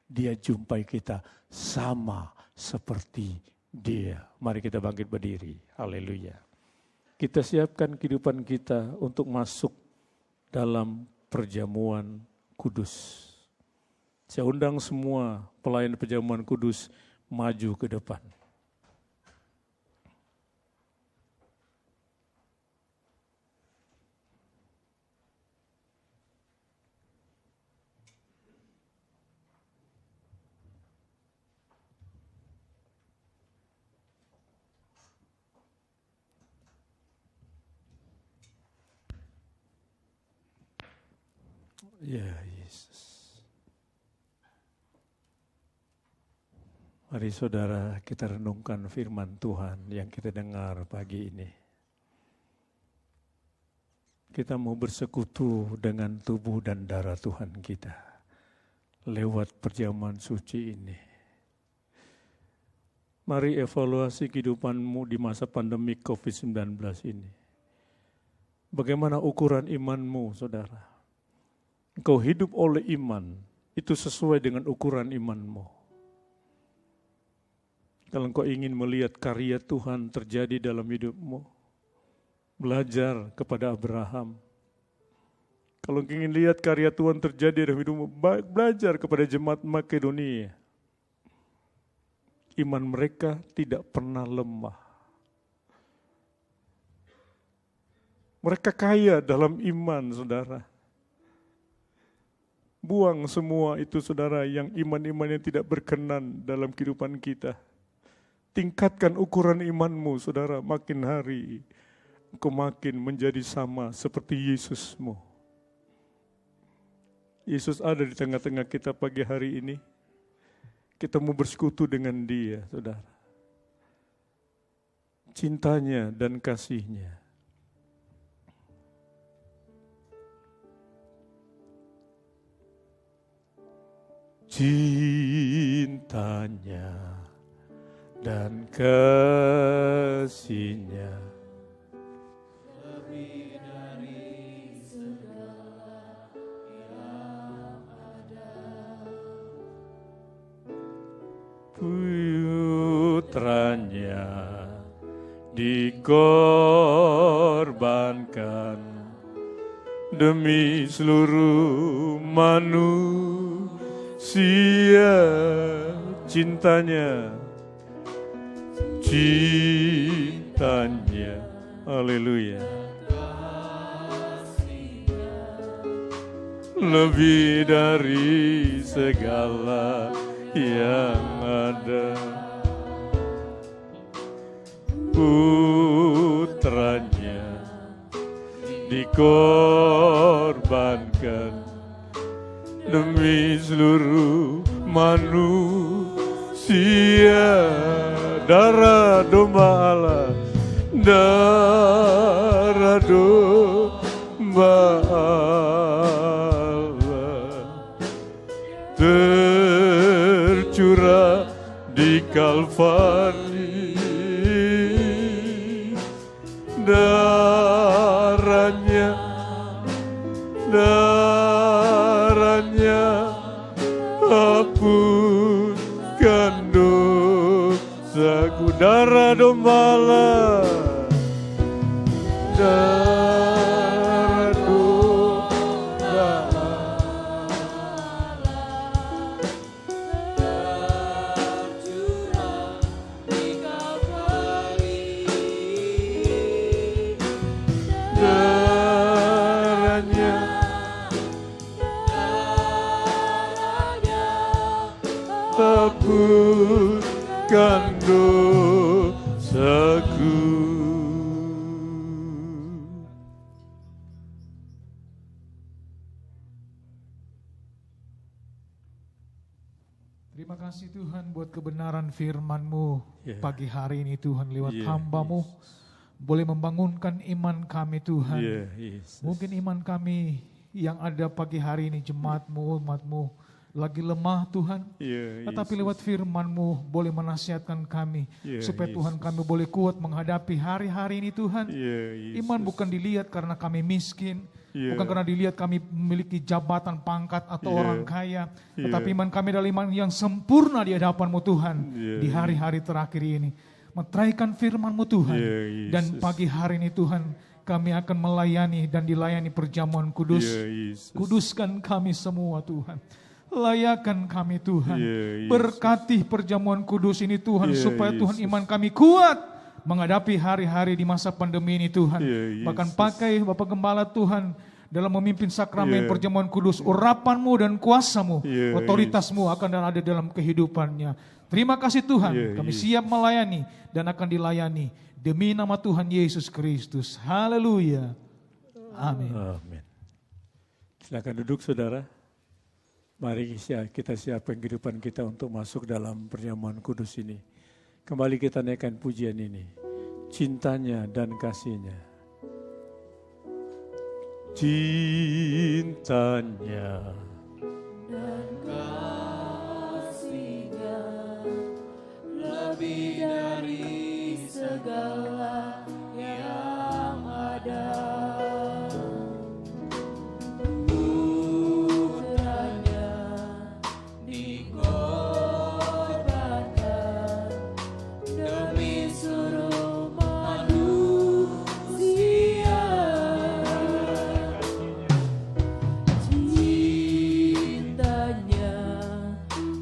[SPEAKER 1] Dia jumpai kita sama seperti Dia. Mari kita bangkit berdiri. Haleluya. Kita siapkan kehidupan kita untuk masuk dalam perjamuan kudus. Saya undang semua pelayan perjamuan kudus maju ke depan. Ya Yesus. Mari saudara kita renungkan firman Tuhan yang kita dengar pagi ini. Kita mau bersekutu dengan tubuh dan darah Tuhan kita lewat perjamuan suci ini. Mari evaluasi kehidupanmu di masa pandemi COVID-19 ini. Bagaimana ukuran imanmu, saudara? Engkau hidup oleh iman, itu sesuai dengan ukuran imanmu. Kalau engkau ingin melihat karya Tuhan terjadi dalam hidupmu, belajar kepada Abraham. Kalau engkau ingin lihat karya Tuhan terjadi dalam hidupmu, belajar kepada jemaat Makedonia. Iman mereka tidak pernah lemah. Mereka kaya dalam iman, saudara. Buang semua itu saudara yang iman-iman yang tidak berkenan dalam kehidupan kita. Tingkatkan ukuran imanmu saudara, makin hari engkau makin menjadi sama seperti Yesusmu. Yesus ada di tengah-tengah kita pagi hari ini. Kita mau bersekutu dengan Dia saudara. Cintanya dan kasih-Nya. Cintanya dan kasih-Nya lebih dari segala yang ada. Putranya dikorbankan demi seluruh manusia. Cintanya, haleluya, lebih dari segala yang ada. Putranya dikorbankan demi seluruh manusia. Darah domba Allah, darah domba Allah tercurah di Kalvari. Darahnya hapuskan dosaku. Darah domba Allah, darah domba tercurah di Kalvari. Darahnya hapuskan dosaku.
[SPEAKER 5] Terima kasih Tuhan buat kebenaran firman-Mu pagi hari ini Tuhan, lewat hamba-Mu boleh membangunkan iman kami Tuhan. Mungkin iman kami yang ada pagi hari ini, jemaat-Mu, umat-Mu lagi lemah Tuhan, tetapi lewat firman-Mu boleh menasihatkan kami supaya Tuhan kami boleh kuat menghadapi hari-hari ini Tuhan. Iman bukan dilihat karena kami miskin, bukan karena dilihat kami memiliki jabatan, pangkat atau orang kaya, tetapi iman kami adalah iman yang sempurna di hadapan-Mu Tuhan di hari-hari terakhir ini. Meteraikan firman-Mu Tuhan, dan pagi hari ini Tuhan kami akan melayani dan dilayani perjamuan kudus. Kuduskan kami semua Tuhan. Layakan kami Tuhan, berkati perjamuan kudus ini Tuhan, supaya Tuhan iman kami kuat menghadapi hari-hari di masa pandemi ini Tuhan. Bahkan pakai Bapak Gembala Tuhan dalam memimpin sakramen perjamuan kudus, urapan-Mu dan kuasa-Mu, otoritas-Mu akan ada dalam kehidupannya. Terima kasih Tuhan, kami siap melayani dan akan dilayani demi nama Tuhan Yesus Kristus. Haleluya. Amin.
[SPEAKER 1] Silakan duduk saudara. Mari kita siapkan kehidupan kita untuk masuk dalam perjamuan kudus ini. Kembali kita naikkan pujian ini. Cintanya dan kasih-Nya. Cintanya
[SPEAKER 6] dan kasih-Nya lebih dari segala yang ada.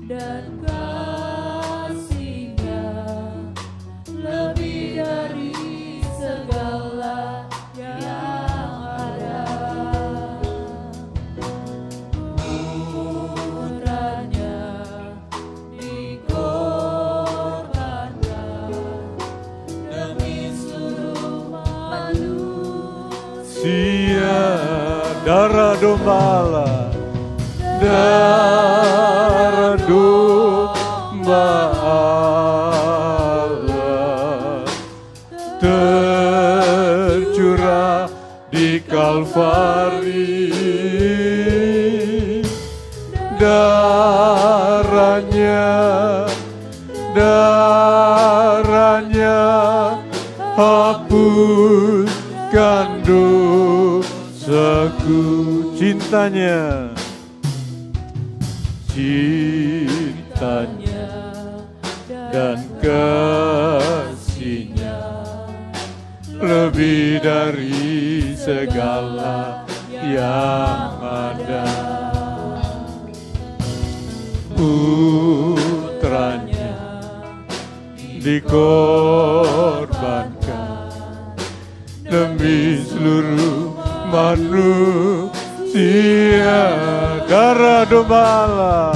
[SPEAKER 6] Dan kasih-Nya lebih dari
[SPEAKER 1] darah domba, darah domba Allah tercurah di Kalvari, darahnya hapuskan dosaku. Cintanya dan kasihnya lebih dari segala yang ada. Putranya dikorbankan demi seluruh manusia. Darah domba,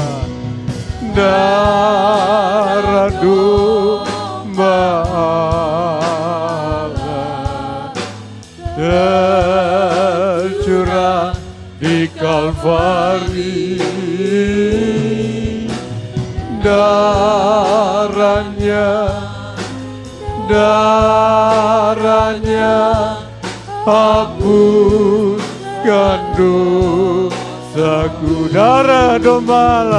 [SPEAKER 1] darah domba tercurah di Kalvari, darahnya hapuskan dosaku. Darah domba,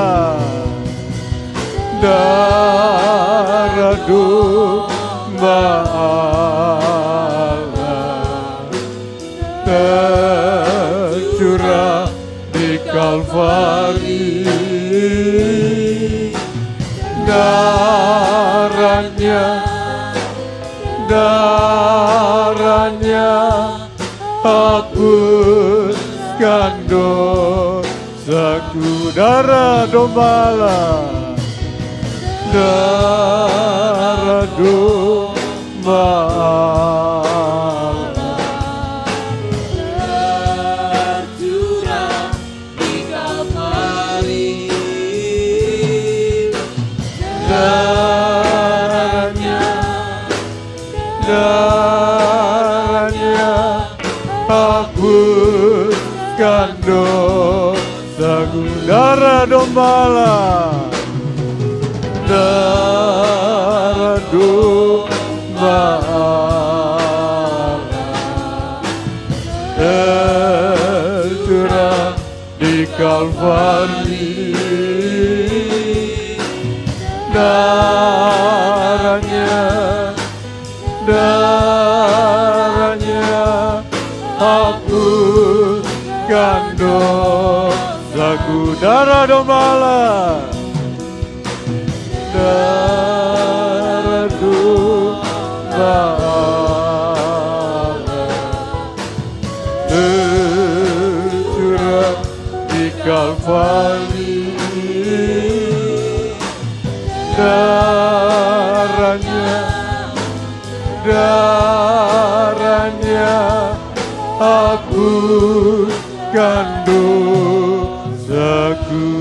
[SPEAKER 1] darah domba tercurah di Kalvari, darahnya hapuskan dosaku. Darah domba, darah domba
[SPEAKER 6] tercurah di Kalvari,
[SPEAKER 1] darahnya hapuskan dosaku. Darah domba, darah domba tercurah di Kalvari, darahnya hapuskan dosaku. Darah domba, darah domba tercurah di Kalvari, darahnya hapuskan dosaku.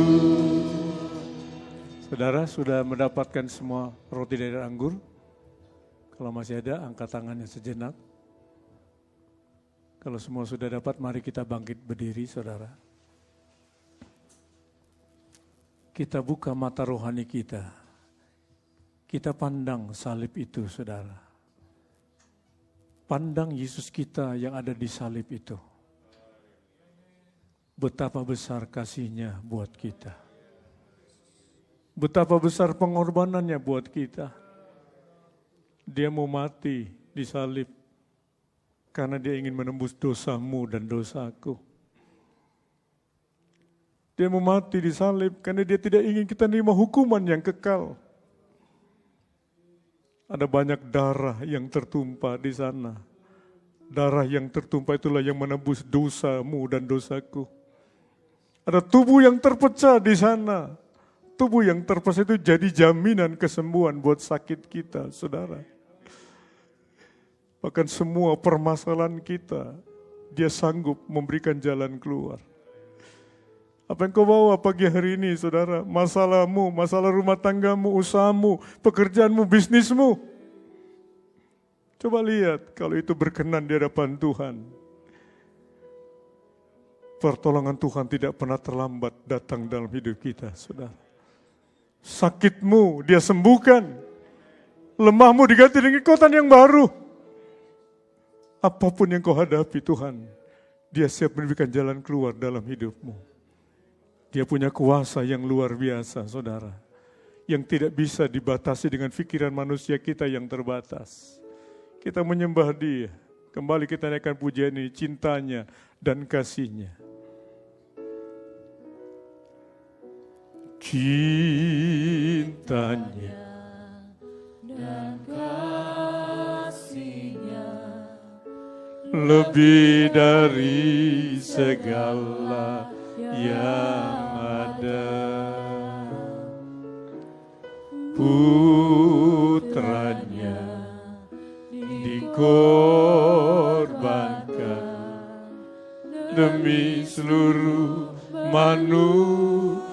[SPEAKER 1] Saudara sudah mendapatkan semua roti dan anggur? Kalau masih ada, angkat tangannya sejenak. Kalau semua sudah dapat, mari kita bangkit berdiri, saudara. Kita buka mata rohani kita. Kita pandang salib itu, saudara. Pandang Yesus kita yang ada di salib itu. Betapa besar kasih-Nya buat kita. Betapa besar pengorbanannya buat kita. Dia mau mati di salib karena dia ingin menembus dosamu dan dosaku. Dia mau mati di salib karena dia tidak ingin kita menerima hukuman yang kekal. Ada banyak darah yang tertumpah di sana. Darah yang tertumpah itulah yang menebus dosamu dan dosaku. Ada tubuh yang terpecah di sana. Tubuh yang terpecah itu jadi jaminan kesembuhan buat sakit kita, saudara. Bahkan semua permasalahan kita, Dia sanggup memberikan jalan keluar. Apa yang kau bawa pagi hari ini, saudara? Masalahmu, masalah rumah tanggamu, usahamu, pekerjaanmu, bisnismu. Coba lihat kalau itu berkenan di hadapan Tuhan. Pertolongan Tuhan tidak pernah terlambat datang dalam hidup kita, saudara. Sakitmu Dia sembuhkan. Lemahmu diganti dengan kekuatan yang baru. Apapun yang kau hadapi Tuhan, Dia siap memberikan jalan keluar dalam hidupmu. Dia punya kuasa yang luar biasa, saudara. Yang tidak bisa dibatasi dengan pikiran manusia kita yang terbatas. Kita menyembah Dia. Kembali kita naikkan pujian ini, cintanya dan kasih-Nya. Cintanya
[SPEAKER 6] dan kasih-Nya
[SPEAKER 1] lebih dari segala yang ada. Putranya dikorbankan demi seluruh manusia.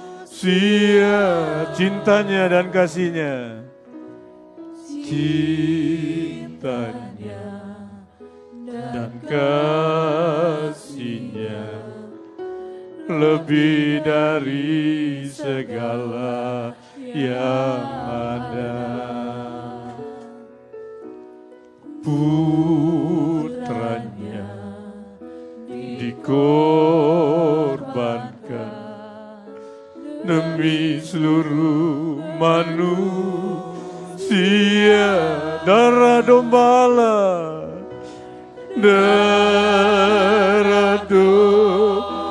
[SPEAKER 1] Cintanya dan kasih-Nya, cintanya dan kasih-Nya lebih dari segala yang ada. Putranya dikorbankan demi seluruh manusia. Darah dombala, darah dombala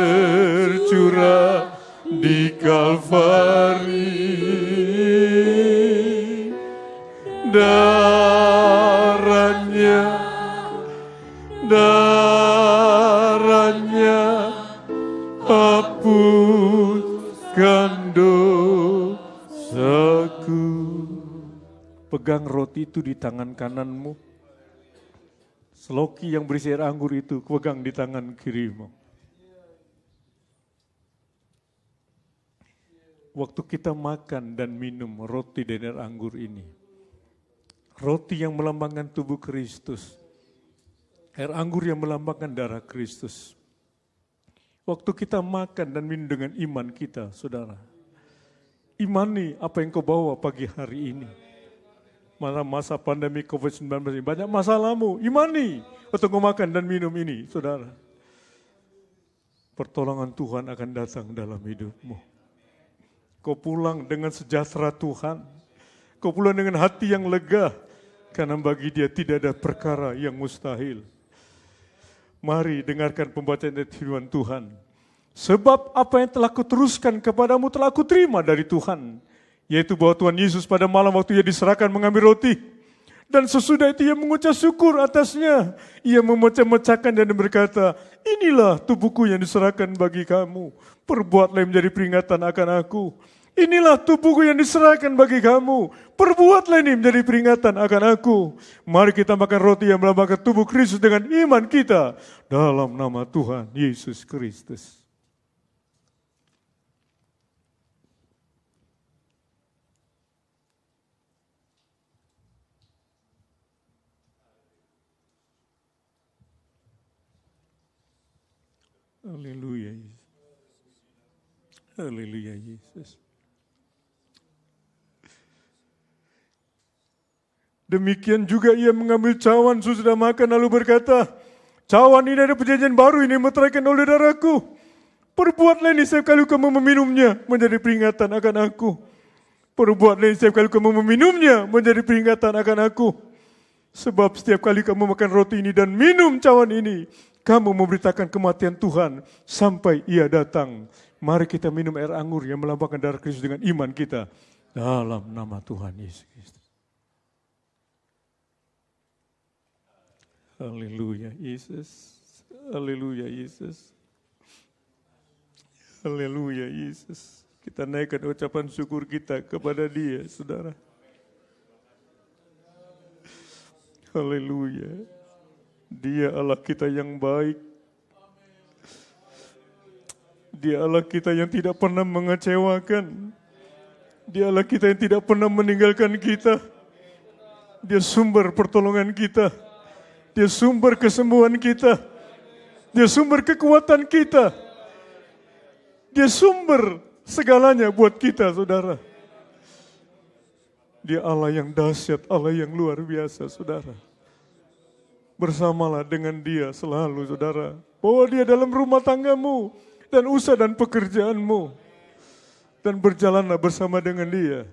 [SPEAKER 1] tercurah di Kalvari. Darahnya hapuskan dosaku. Pegang roti itu di tangan kananmu. Seloki yang berisi air anggur itu pegang di tangan kirimu. Waktu kita makan dan minum roti dan air anggur ini, roti yang melambangkan tubuh Kristus, air anggur yang melambangkan darah Kristus. Waktu kita makan dan minum dengan iman kita, saudara, imani apa yang kau bawa pagi hari ini. Masa pandemi COVID-19 ini, banyak masalahmu, imani waktu kau makan dan minum ini, saudara. Pertolongan Tuhan akan datang dalam hidupmu. Kau pulang dengan sejahtera Tuhan. Kau pulang dengan hati yang lega. Karena bagi Dia tidak ada perkara yang mustahil. Mari dengarkan pembacaan firman Tuhan. Sebab apa yang telah kuteruskan kepadamu telah kuterima dari Tuhan. Yaitu bahwa Tuhan Yesus pada malam waktu Ia diserahkan mengambil roti. Dan sesudah itu Ia mengucap syukur atasnya. Ia memecah-mecahkan dan berkata, inilah tubuhku yang diserahkan bagi kamu. Perbuatlah menjadi peringatan akan aku. Inilah tubuhku yang diserahkan bagi kamu. Perbuatlah ini menjadi peringatan akan aku. Mari kita makan roti yang melambangkan tubuh Kristus dengan iman kita. Dalam nama Tuhan Yesus Kristus. Haleluya Yesus. Haleluya Yesus. Demikian juga Ia mengambil cawan sesudah makan lalu berkata, cawan ini ada perjanjian baru ini meteraikan oleh darahku. Perbuatlah ini setiap kali kamu meminumnya menjadi peringatan akan aku. Perbuatlah ini setiap kali kamu meminumnya menjadi peringatan akan aku. Sebab setiap kali kamu makan roti ini dan minum cawan ini, kamu memberitakan kematian Tuhan sampai Ia datang. Mari kita minum air anggur yang melambangkan darah Kristus dengan iman kita. Dalam nama Tuhan Yesus Kristus. Haleluya Yesus. Haleluya Yesus. Haleluya Yesus. Kita naikkan ucapan syukur kita kepada Dia, saudara. Haleluya. Dia Allah kita yang baik. Dia Allah kita yang tidak pernah mengecewakan. Dia Allah kita yang tidak pernah meninggalkan kita. Dia sumber pertolongan kita. Dia sumber kesembuhan kita. Dia sumber kekuatan kita. Dia sumber segalanya buat kita, saudara. Dia Allah yang dahsyat, Allah yang luar biasa, saudara. Bersamalah dengan Dia selalu, saudara. Bawa Dia dalam rumah tanggamu dan usaha dan pekerjaanmu. Dan berjalanlah bersama dengan Dia.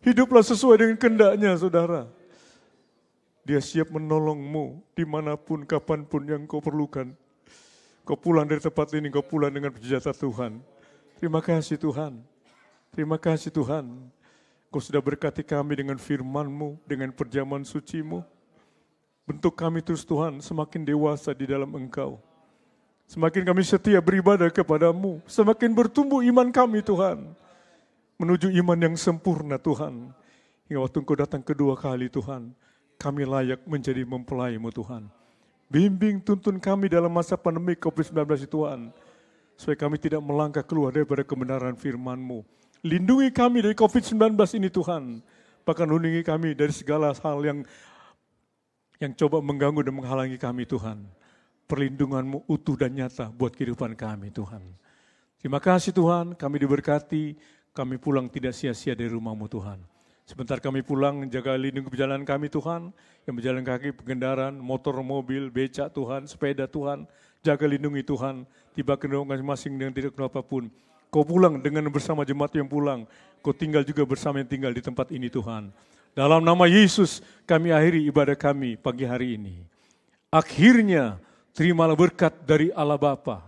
[SPEAKER 1] Hiduplah sesuai dengan kehendaknya, saudara. Dia siap menolongmu dimanapun, kapanpun yang kau perlukan. Kau pulang dari tempat ini, kau pulang dengan senjata Tuhan. Terima kasih Tuhan. Terima kasih Tuhan. Kau sudah berkati kami dengan firman-Mu, dengan perjamuan suci-Mu. Bentuk kami terus Tuhan semakin dewasa di dalam Engkau. Semakin kami setia beribadah kepada-Mu. Semakin bertumbuh iman kami Tuhan. Menuju iman yang sempurna Tuhan. Hingga waktu Engkau datang kedua kali Tuhan. Kami layak menjadi mempelai-Mu Tuhan. Bimbing tuntun kami dalam masa pandemi COVID-19 Tuhan. Supaya kami tidak melangkah keluar daripada kebenaran firman-Mu. Lindungi kami dari COVID-19 ini Tuhan. Bahkan lindungi kami dari segala hal yang coba mengganggu dan menghalangi kami Tuhan. Perlindungan-Mu utuh dan nyata buat kehidupan kami Tuhan. Terima kasih Tuhan, kami diberkati. Kami pulang tidak sia-sia dari rumah-Mu Tuhan. Sebentar kami pulang, jaga lindungi perjalanan kami Tuhan, yang berjalan kaki, pengendaraan, motor, mobil, becak Tuhan, sepeda Tuhan, jaga lindungi Tuhan, tiba ke rumah masing-masing dengan tidak kenapa apapun. Kau pulang dengan bersama jemaat yang pulang, kau tinggal juga bersama yang tinggal di tempat ini Tuhan. Dalam nama Yesus kami akhiri ibadah kami pagi hari ini. Akhirnya terimalah berkat dari Allah Bapa,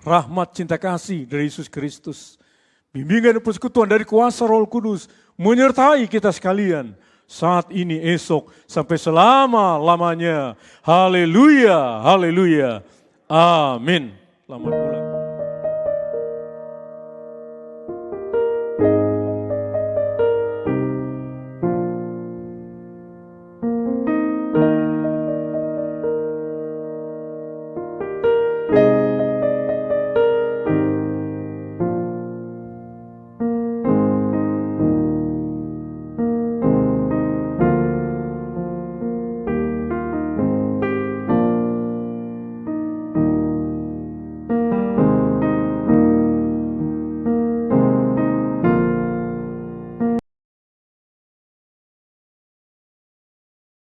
[SPEAKER 1] rahmat cinta kasih dari Yesus Kristus, bimbingan dan persekutuan dari kuasa Roh Kudus menyertai kita sekalian saat ini, esok, sampai selama-lamanya. Haleluya, haleluya, amin. Selamat pulang.